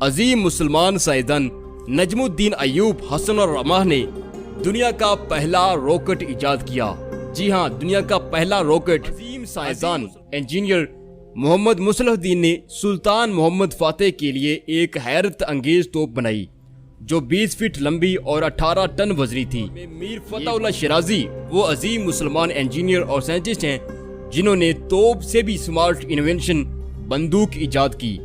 عظیم مسلمان سائنسدان نجم الدین ایوب حسن الرمح نے دنیا کا پہلا راکٹ ایجاد کیا۔ جی ہاں، دنیا کا پہلا راکٹ عظیم سائنسدان انجینئر محمد مصلح الدین نے سلطان محمد فاتح کے لیے ایک حیرت انگیز توپ بنائی جو 20 فٹ لمبی اور 18 ٹن وزنی تھی۔ میر فتح اللہ شیرازی وہ عظیم مسلمان انجینئر اور سائنٹسٹ ہیں جنہوں نے توپ سے بھی سمارٹ انوینشن بندوق ایجاد کی۔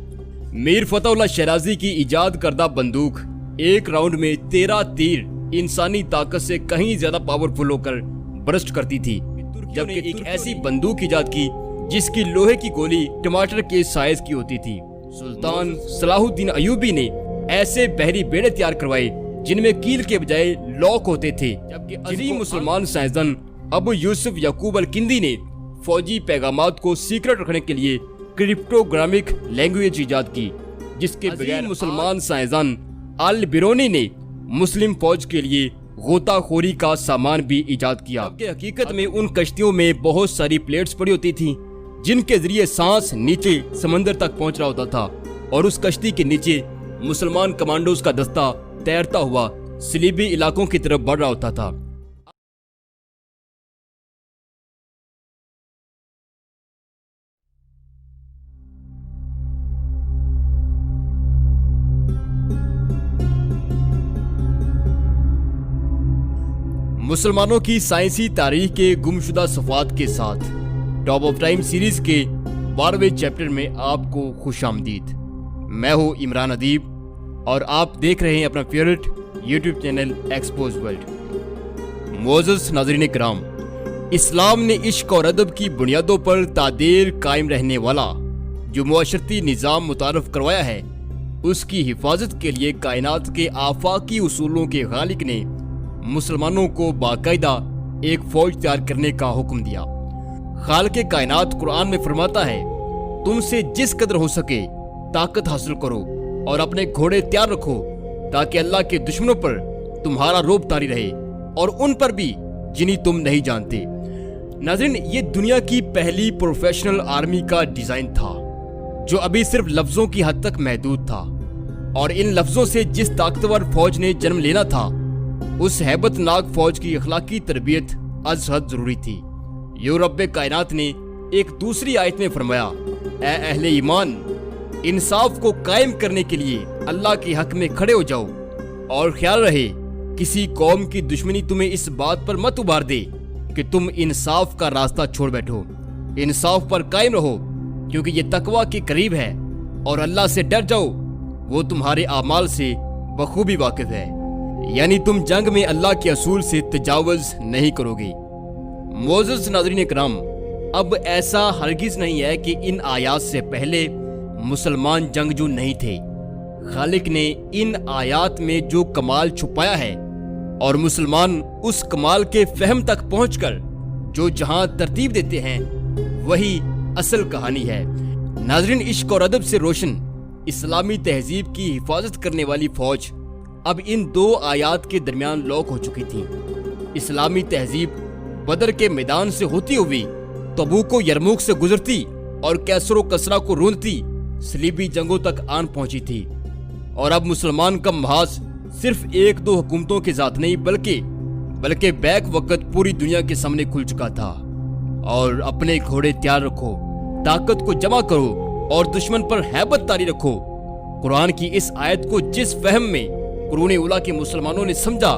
میر فتح اللہ شیرازی کی ایجاد کردہ بندوق ایک راؤنڈ میں 13 تیر انسانی طاقت سے کہیں زیادہ پاورفل ہو کر برسٹ کرتی تھی، جبکہ ایک ایسی بندوق ایجاد کی جس کی لوہے کی گولی ٹماٹر کے سائز کی ہوتی تھی۔ سلطان صلاح الدین ایوبی نے ایسے بحری بیڑے تیار کروائے جن میں کیل کے بجائے لاک ہوتے تھے، جبکہ عظیم مسلمان سائنسدان ابو یوسف یعقوب الکندی نے فوجی پیغامات کو سیکرٹ رکھنے کے لیے کرپٹوگرامک لینگویج ایجاد کی، جس کے بغیر مسلمان سائنسدان البرونی نے مسلم فوج کے لیے غوطہ خوری کا سامان بھی ایجاد کیا۔ کہ حقیقت میں ان کشتیوں میں بہت ساری پلیٹس پڑی ہوتی تھیں جن کے ذریعے سانس نیچے سمندر تک پہنچ رہا ہوتا تھا، اور اس کشتی کے نیچے مسلمان کمانڈوز کا دستہ تیرتا ہوا صلیبی علاقوں کی طرف بڑھ رہا ہوتا تھا۔ مسلمانوں کی سائنسی تاریخ کے گمشدہ صفحات کے ساتھ ٹاپ آف ٹائم سیریز کے 12ویں چیپٹر میں آپ کو خوش آمدید۔ میں ہوں عمران ادیب اور آپ دیکھ رہے ہیں اپنا favourite YouTube channel Expose World. معزز ناظرین کرام، اسلام نے عشق اور ادب کی بنیادوں پر تعدیر قائم رہنے والا جو معاشرتی نظام متعارف کروایا ہے، اس کی حفاظت کے لیے کائنات کے آفاقی اصولوں کے خالق نے مسلمانوں کو باقاعدہ ایک فوج تیار کرنے کا حکم دیا۔ خالق کائنات قرآن میں فرماتا ہے، تم سے جس قدر ہو سکے طاقت حاصل کرو اور اپنے گھوڑے تیار رکھو تاکہ اللہ کے دشمنوں پر تمہارا رعب طاری رہے اور ان پر بھی جنہیں تم نہیں جانتے۔ ناظرین، یہ دنیا کی پہلی پروفیشنل آرمی کا ڈیزائن تھا جو ابھی صرف لفظوں کی حد تک محدود تھا، اور ان لفظوں سے جس طاقتور فوج نے جنم لینا تھا اس ہیبت ناک فوج کی اخلاقی تربیت از حد ضروری تھی۔ یوں رب کائنات نے ایک دوسری آیت میں فرمایا، اے اہل ایمان، انصاف کو قائم کرنے کے لیے اللہ کے حق میں کھڑے ہو جاؤ، اور خیال رہے کسی قوم کی دشمنی تمہیں اس بات پر مت ابھار دے کہ تم انصاف کا راستہ چھوڑ بیٹھو۔ انصاف پر قائم رہو کیونکہ یہ تقوی کے قریب ہے، اور اللہ سے ڈر جاؤ، وہ تمہارے اعمال سے بخوبی واقف ہے، یعنی تم جنگ میں اللہ کے اصول سے تجاوز نہیں کرو گے۔ معزز ناظرین کرام، اب ایسا ہرگز نہیں ہے کہ ان آیات سے پہلے مسلمان جنگجو نہیں تھے۔ خالق نے ان آیات میں جو کمال چھپایا ہے اور مسلمان اس کمال کے فہم تک پہنچ کر جو جہاں ترتیب دیتے ہیں وہی اصل کہانی ہے۔ ناظرین، عشق اور ادب سے روشن اسلامی تہذیب کی حفاظت کرنے والی فوج اب ان دو آیات کے درمیان لاک ہو چکی تھی۔ اسلامی تہذیب بدر کے میدان سے ہوتی ہوئی تبوک و یرموک سے گزرتی اور کیسر و کسرا کو روندتی صلیبی جنگوں تک آن پہنچی تھی، اور اب مسلمان کا محاذ صرف ایک دو حکومتوں کے ذات نہیں بلکہ بیک وقت پوری دنیا کے سامنے کھل چکا تھا۔ اور اپنے گھوڑے تیار رکھو، طاقت کو جمع کرو اور دشمن پر ہیبت طاری رکھو۔ قرآن کی اس آیت کو جس فہم میں قرون اولیٰ کے مسلمانوں نے سمجھا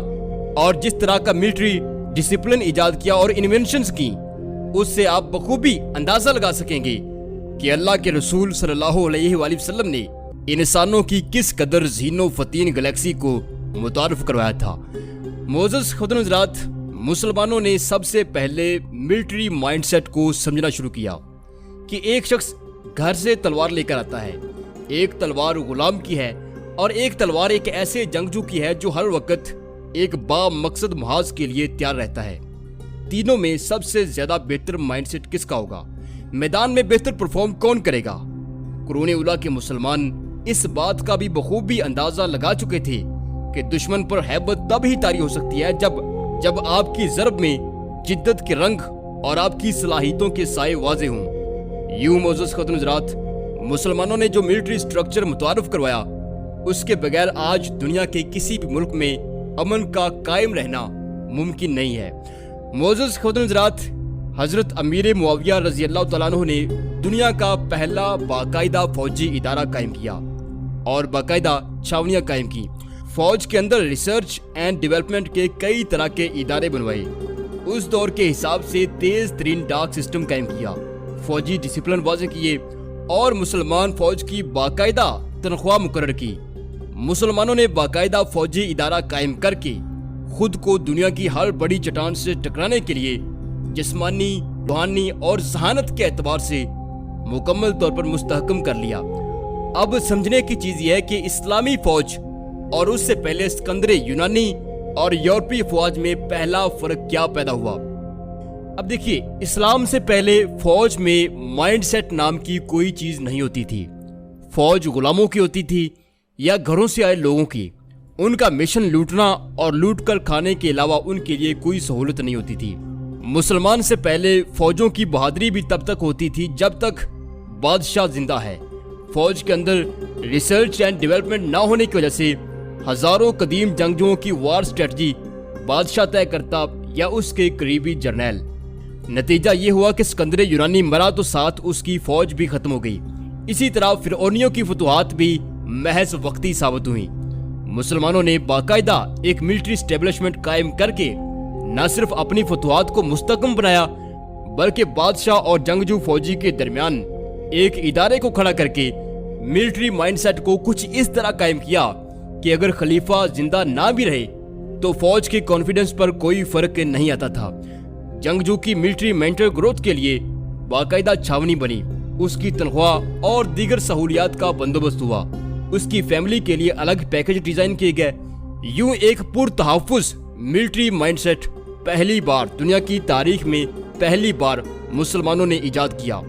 اور جس طرح کا ملٹری ڈسپلن ایجاد کیا اور انوینشنز کی، اس سے آپ بخوبی اندازہ لگا سکیں گے کہ اللہ کے رسول صلی اللہ علیہ وآلہ وسلم نے انسانوں کی کس قدر ذہین و فطین گلیکسی کو متعارف کروایا تھا۔ معزز خدن حضرات، مسلمانوں نے سب سے پہلے ملٹری مائنڈ سیٹ کو سمجھنا شروع کیا کہ ایک شخص گھر سے تلوار لے کر آتا ہے، ایک تلوار غلام کی ہے اور ایک تلوار ایک ایسے جنگجو کی ہے جو ہر وقت ایک با مقصد محاذ کے لیے تیار رہتا ہے۔ تینوں میں سب سے زیادہ بہتر مائنڈ سیٹ کس کا ہوگا؟ میدان میں بہتر پرفارم کون کرے گا؟ قرون اولیٰ کے مسلمان اس بات کا بھی بخوبی اندازہ لگا چکے تھے کہ دشمن پر ہیبت تب ہی طاری ہو سکتی ہے جب آپ کی ضرب میں جدت کے رنگ اور آپ کی صلاحیتوں کے سائے واضح ہوں۔ یوں معزز خاتون حضرات، مسلمانوں نے جو ملٹری سٹرکچر متعارف کروایا اس کے بغیر آج دنیا کے کسی بھی ملک میں امن کا قائم رہنا ممکن نہیں ہے۔ معزز خواتین حضرات، حضرت امیر معاویہ رضی اللہ تعالیٰ عنہ نے دنیا کا پہلا باقاعدہ فوجی ادارہ قائم کیا اور باقاعدہ چھاونیاں قائم کی۔ فوج کے اندر ریسرچ اینڈ ڈیولپمنٹ کے کئی طرح کے ادارے بنوائے۔ اس دور کے حساب سے تیز ترین ڈاک سسٹم قائم کیا، فوجی ڈسپلن واضح کیے اور مسلمان فوج کی باقاعدہ تنخواہ مقرر کی۔ مسلمانوں نے باقاعدہ فوجی ادارہ قائم کر کے خود کو دنیا کی ہر بڑی چٹان سے ٹکرانے کے لیے جسمانی، روحانی اور ذہانت کے اعتبار سے مکمل طور پر مستحکم کر لیا۔ اب سمجھنے کی چیز یہ ہے کہ اسلامی فوج اور اس سے پہلے اسکندر یونانی اور یورپی فوج میں پہلا فرق کیا پیدا ہوا۔ اب دیکھیے، اسلام سے پہلے فوج میں مائنڈ سیٹ نام کی کوئی چیز نہیں ہوتی تھی۔ فوج غلاموں کی ہوتی تھی یا گھروں سے آئے لوگوں کی۔ ان کا مشن لوٹنا اور لوٹ کر کھانے کے علاوہ ان کے لیے کوئی سہولت نہیں ہوتی تھی۔ مسلمان سے پہلے فوجوں کی بہادری بھی تب تک ہوتی تھی جب تک بادشاہ زندہ ہے۔ فوج کے اندر ریسرچ اینڈ ڈیولپمنٹ نہ ہونے کی وجہ سے ہزاروں قدیم جنگجوؤں کی وار سٹریٹجی بادشاہ طے کرتا یا اس کے قریبی جرنیل۔ نتیجہ یہ ہوا کہ اسکندر یونانی مرا تو ساتھ اس کی فوج بھی ختم ہو گئی۔ اسی طرح فرعونیوں کی فتوحات بھی محض وقتی ثابت ہوئی۔ مسلمانوں نے باقاعدہ ایک ملٹری اسٹیبلشمنٹ قائم کر کے نہ صرف اپنی فتوحات کو مستحکم بنایا بلکہ بادشاہ اور جنگجو فوجی کے درمیان ایک ادارے کو کھڑا کر کے ملٹری مائنڈ سیٹ کو کچھ اس طرح قائم کیا کہ اگر خلیفہ زندہ نہ بھی رہے تو فوج کے کانفیڈنس پر کوئی فرق نہیں آتا تھا۔ جنگجو کی ملٹری مینٹل گروتھ کے لیے باقاعدہ چھاونی بنی، اس کی تنخواہ اور دیگر سہولیات کا بندوبست ہوا، اس کی فیملی کے لیے الگ پیکج ڈیزائن کیے گئے۔ یوں ایک پرتحفظ ملٹری مائنڈ سیٹ پہلی بار دنیا کی تاریخ میں پہلی بار مسلمانوں نے ایجاد کیا۔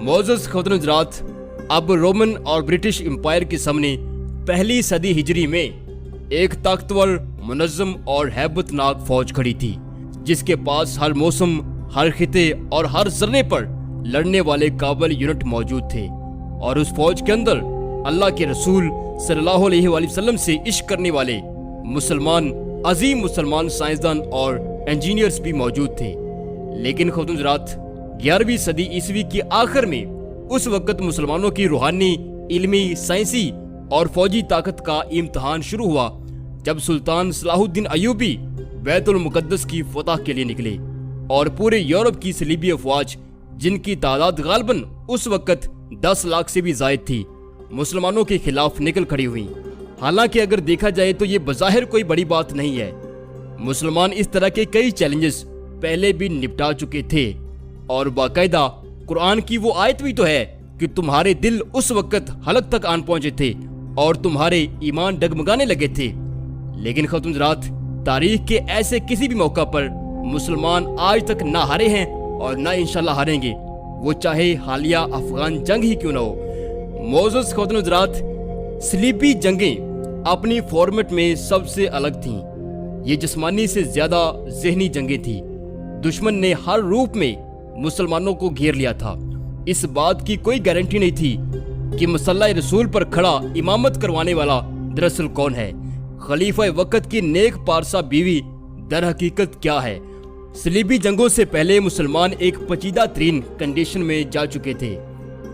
معزز خواتین حضرات، اب رومن اور برٹش امپائر کے سامنے پہلی صدی ہجری میں ایک طاقتور، منظم اور ہیبت ناک فوج کھڑی تھی جس کے پاس ہر موسم، ہر خطے اور ہر ذرے پر لڑنے والے قابل یونٹ موجود تھے، اور اس فوج کے اندر اللہ کے رسول صلی اللہ علیہ وآلہ وسلم سے عشق کرنے والے عظیم مسلمان سائنسدان اور انجینئرز بھی موجود تھے۔ لیکن خواتین حضرات، 11ویں صدی عیسوی کے آخر میں اس وقت مسلمانوں کی روحانی، علمی، سائنسی اور فوجی طاقت کا امتحان شروع ہوا جب سلطان صلاح الدین ایوبی بیت المقدس کی فتح کے لیے نکلے اور پورے یورپ کی صلیبی افواج، جن کی تعداد غالباً اس وقت 10 لاکھ سے بھی زائد تھی، مسلمانوں کے خلاف نکل کھڑی ہوئی۔ حالانکہ اگر دیکھا جائے تو یہ بظاہر کوئی بڑی بات نہیں ہے۔ مسلمان اس طرح کے کئی چیلنجز پہلے بھی نپٹا چکے تھے، اور باقاعدہ قرآن کی وہ آیت بھی تو ہے کہ تمہارے دل اس وقت حلق تک آن پہنچے تھے اور تمہارے ایمان ڈگمگانے لگے تھے۔ لیکن خواتین حضرات، تاریخ کے ایسے کسی بھی موقع پر مسلمان آج تک نہ ہارے ہیں اور نہ انشاءاللہ ہاریں گے، وہ چاہے حالیہ افغان جنگ ہی کیوں نہ ہو۔ معزز خواتین حضرات، صلیبی جنگیں اپنی فارمیٹ میں سب سے الگ تھیں۔ یہ جسمانی سے زیادہ ذہنی جنگیں تھیں۔ دشمن نے ہر روپ میں مسلمانوں کو گھیر لیا تھا۔ اس بات کی کوئی گارنٹی نہیں تھی کہ مسلح رسول پر کھڑا امامت کروانے والا دراصل کون ہے، خلیفہ وقت کی نیک پارسا بیوی در حقیقت کیا ہے۔ صلیبی جنگوں سے پہلے مسلمان ایک پیچیدہ ترین کنڈیشن میں جا چکے تھے،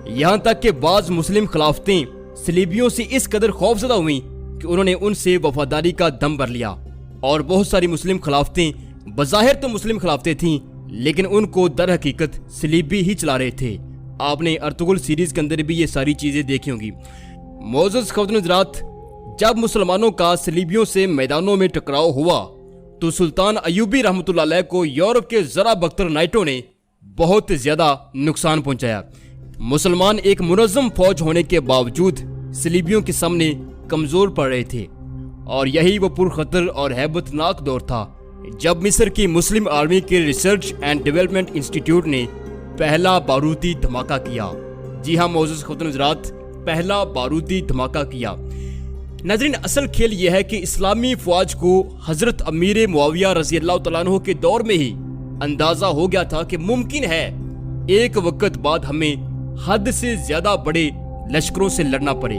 یہاں تک کہ بعض مسلم خلافتیں صلیبیوں سے اس قدر خوفزدہ ہوئیں کہ انہوں نے ان سے وفاداری کا دم بھر لیا، اور بہت ساری مسلم خلافتیں بظاہر تو مسلم خلافتیں تھیں لیکن ان کو در حقیقت صلیبی ہی چلا رہے تھے۔ آپ نے ارطغرل سیریز کے اندر بھی یہ ساری چیزیں دیکھی ہوں گی۔ معزز خواتین حضرات، جب مسلمانوں کا صلیبیوں سے میدانوں میں ٹکراؤ ہوا تو سلطان ایوبی رحمۃ اللہ علیہ کو یورپ کے ذرا بختر نائٹوں نے بہت زیادہ نقصان پہنچایا۔ مسلمان ایک منظم فوج ہونے کے باوجود صلیبیوں کے سامنے کمزور پڑ رہے تھے، اور یہی وہ پرخطر اور ہیبت ناک دور تھا جب مصر کی مسلم آرمی کے ریسرچ اینڈ ڈیولپمنٹ انسٹیٹیوٹ نے پہلا بارودی دھماکہ کیا۔ جی ہاں معزز خواتین حضرات، پہلا بارودی دھماکہ کیا۔ ناظرین، اصل کھیل یہ ہے کہ اسلامی فوج کو حضرت امیر معاویہ رضی اللہ تعالیٰ عنہ کے دور میں ہی اندازہ ہو گیا تھا کہ ممکن ہے ایک وقت بعد ہمیں حد سے زیادہ بڑے لشکروں سے لڑنا پڑے۔